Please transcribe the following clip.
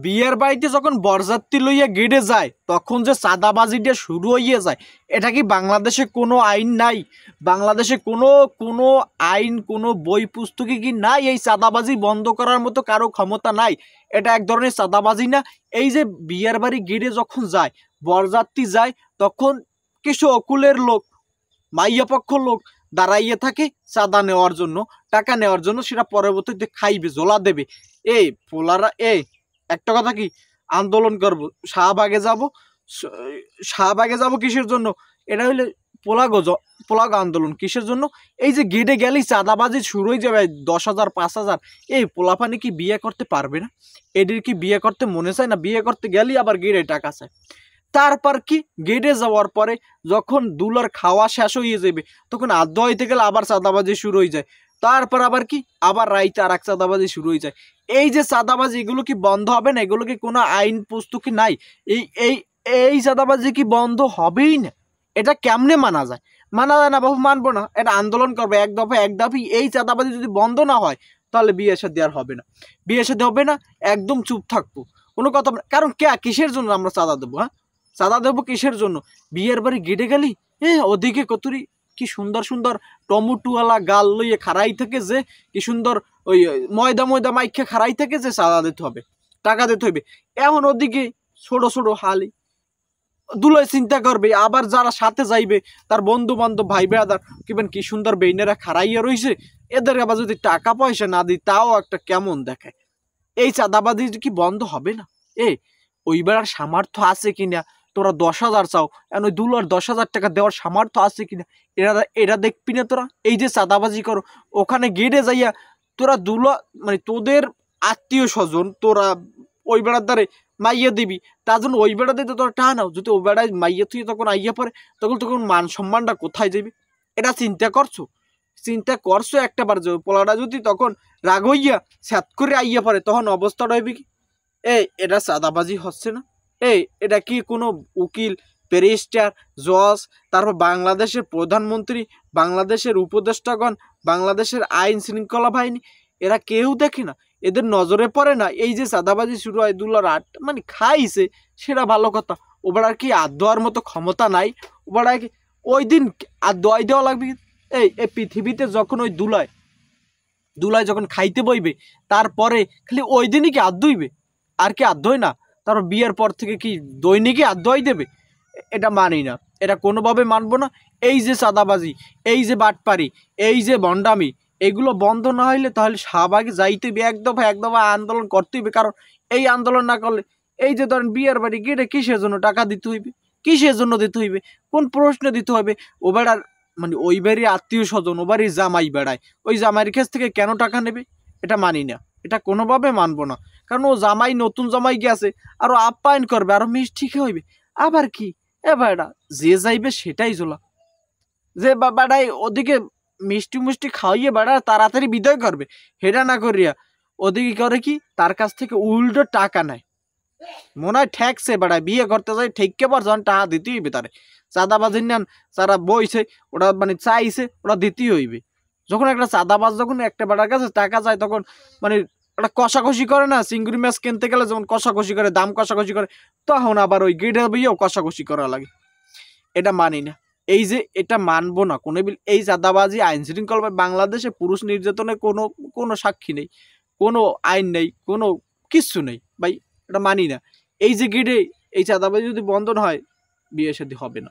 বিয়ের বাড়িতে যখন বরযাত্রী লইয়া গেটে যায় তখন যে চাঁদাবাজিটা শুরু হইয়া যায়, এটা কি বাংলাদেশে কোনো আইন নাই? বাংলাদেশে কোনো কোনো আইন, কোনো বই পুস্তকে কি নাই? এই চাঁদাবাজি বন্ধ করার মতো কারো ক্ষমতা নাই? এটা এক ধরনের চাঁদাবাজি না? এই যে বিয়ের বাড়ি গেটে যখন যায়, বরযাত্রী যায়, তখন কিছু অকুলের লোক, মাইয়া পক্ষ লোক দাঁড়াইয়ে থাকে চাঁদা নেওয়ার জন্য, টাকা নেওয়ার জন্য, সেটা পরবর্তীতে খাইবে, ঝোলা দেবে। পোলারা একটা কথা কি, আন্দোলন করব, শাহবাগে যাব। শাহবাগে যাব কিসের জন্য? এটা হইলে পোলাগো আন্দোলন কিসের জন্য? এই যে গেটে গেলেই চাঁদাবাজি শুরু হয়ে যাবে, 10,000 5,000। পোলাপানি কি বিয়ে করতে পারবে না? এদের কি বিয়ে করতে মনে চায় না? বিয়ে করতে গেলেই আবার গেটে টাকা চায়। তারপর কি, গেটে যাওয়ার পরে যখন দুলার খাওয়া শেষ হয়ে যাবে, তখন আদ্য হইতে গেলে আবার চাঁদাবাজি শুরু হয়ে যায়। তারপর আবার কি, আবার রাইতে আর এক চাঁদাবাজি শুরু হয়ে যায়। এই যে চাঁদাবাজি, এগুলো কি বন্ধ হবে না? এগুলো কি কোনো আইন পুস্তকে নাই? এই এই এই চাঁদাবাজি কি বন্ধ হবেই না? এটা কেমনে মানা যায়? মানা যায় না বাবু, মানবো না। এটা আন্দোলন করবে এক দফা এক দাবি। এই চাঁদাবাজি যদি বন্ধ না হয়, তাহলে বিয়ে শাদী আর হবে না। বিয়ে শাদী হবে না, একদম চুপ থাকবো, কোনো কথা। কারণ কিসের জন্য আমরা চাঁদা দেবো? হ্যাঁ, চাঁদা দেবো কিসের জন্য? বিয়ের বাড়ি গেটে গেলি, ওদিকে কতরি কি সুন্দর সুন্দর টমেটোওয়ালা গাল লইয়ে খাড়াই থাকে, যে কি সুন্দর ওই ময়দা ময়দা মাইখে খাড়াই থাকে, যে চাঁদা দিতে হবে, টাকা দিতে হবে। এখন ওদিকে ছোট ছোট হালি দুলাই চিন্তা করবে, আবার যারা সাথে যাইবে তার বন্ধু বান্ধব ভাই বেড়াদার কিবেন কি সুন্দর বেইনেরা খাড়াইয়া রইছে, এদের আবার যদি টাকা পয়সা না দিই, তাও একটা কেমন দেখায়। এই চাঁদাবাজি কি বন্ধ হবে না? ওই বেড়ার সামর্থ্য আছে কিনা? তোরা 10,000 চাও, এখন ওই দুলার 10,000 টাকা দেওয়ার সামর্থ্য আছে কিনা এরা দেখবি না তোরা? এই যে চাঁদাবাজি করো, ওখানে গেটে যাইয়া তোরা দুলা, মানে তোদের আত্মীয় স্বজন, তোরা ওই বেড়ার দ্বারে মাইয়া দিবি, তার জন্য ওই বেড়া দিতে তোরা টাকা নাও। যদি ওই বেড়ায় মাইয়া তুই তখন আইয়া পড়ে, তখন তখন মান সম্মানটা কোথায় যাবে? এটা চিন্তা করছো? চিন্তা করছো একটাবার? যে পোলাটা যদি তখন রাগ হইয়া স্যাত করে আইয়া পড়ে, তখন অবস্থাটা হইবে কি? এটা চাঁদাবাজি হচ্ছে না? এটা কি কোনো উকিল, ব্যারিস্টার, জজ, তারপর বাংলাদেশের প্রধানমন্ত্রী, বাংলাদেশের উপদেষ্টাগণ, বাংলাদেশের আইন শৃঙ্খলা বাহিনী, এরা কেউ দেখে না? এদের নজরে পড়ে না এই যে চাঁদাবাজি শুরু হয়? দুলার মানে খাইছে, সেটা ভালো কথা। ওবার কি আর দেওয়ার মতো ক্ষমতা নাই? ওবার কি ওই দিন আর দোয়াই দেওয়া লাগবে? এই পৃথিবীতে যখন ওই দুলাই যখন খাইতে বইবে, তারপরে খালি ওই দিনই কি আদ হইবে? আর কি আদ হয় না? তারপর বিয়ের পর থেকে কি দৈনিকই আদ হই দেবে? এটা মানি না, এটা কোনোভাবে মানবো না। এই যে চাঁদাবাজি, এই যে বাটপারি, এই যে ভণ্ডামি, এগুলো বন্ধ না হইলে তাহলে শাহবাগে যাইতে হবে, এক দফা আন্দোলন করতে হবে। কারণ এই আন্দোলন না করলে, এই যে ধরেন বিয়ের বাড়ি গেলে কিসের জন্য টাকা দিতে হইবে? কিসের জন্য দিতে হইবে? কোন প্রশ্ন দিতে হবে? ও বেড়ার মানে ওই বাড়ির আত্মীয় স্বজন, ও বাড়ির জামাই বেড়ায়, ওই জামাইয়ের কাছ থেকে কেন টাকা নেবে? এটা মানি না, এটা কোনোভাবে মানবো না। কারণ ও জামাই, নতুন জামাই গেছে, আরো আপ্যায়ন করবে, আরো মিষ্টি হইবে। আবার কি, বেড়া যে যাইবে সেটাই জোলা, যে বাবাটাই ওদিকে মিষ্টি মুষ্টি খাওয়াইয়ে বেড়া তাড়াতাড়ি বিদায় করবে, হেডা না করিয়া ওদিকে করে কি, তার কাছ থেকে উল্টো টাকা নেয়। মনে হয় ঠেকছে বেড়ায়, বিয়ে করতে যায় ঠেককে পর যখন টাকা দিতেই হইবে তারে। চাঁদাবাজি নেন যারা বইছে, ওরা মানে চাইছে, ওরা দিতেই হইবে। যখন একটা চাঁদাবাজ, যখন একটা বেড়ার কাছে টাকা চায়, তখন মানে ওটা কষাকষি করে না? চিংড়ি মাছ কিনতে গেলে যেমন কষাকষি করে, দাম কষাকষি করে, তখন আবার ওই গেটে বইয়েও কষাকষি করা লাগে। এটা মানি না। এই যে এটা মানবো না কোনো। এই চাঁদাবাজি, আইন শৃঙ্খলা, বাংলাদেশে পুরুষ নির্যাতনের কোনো কোনো সাক্ষী নেই, কোনো আইন নেই, কোনো কিচ্ছু নেই ভাই। এটা মানি না। এই যে গেটে এই চাঁদাবাজি যদি বন্ধ না হয়, বিয়ে শাদী হবে না।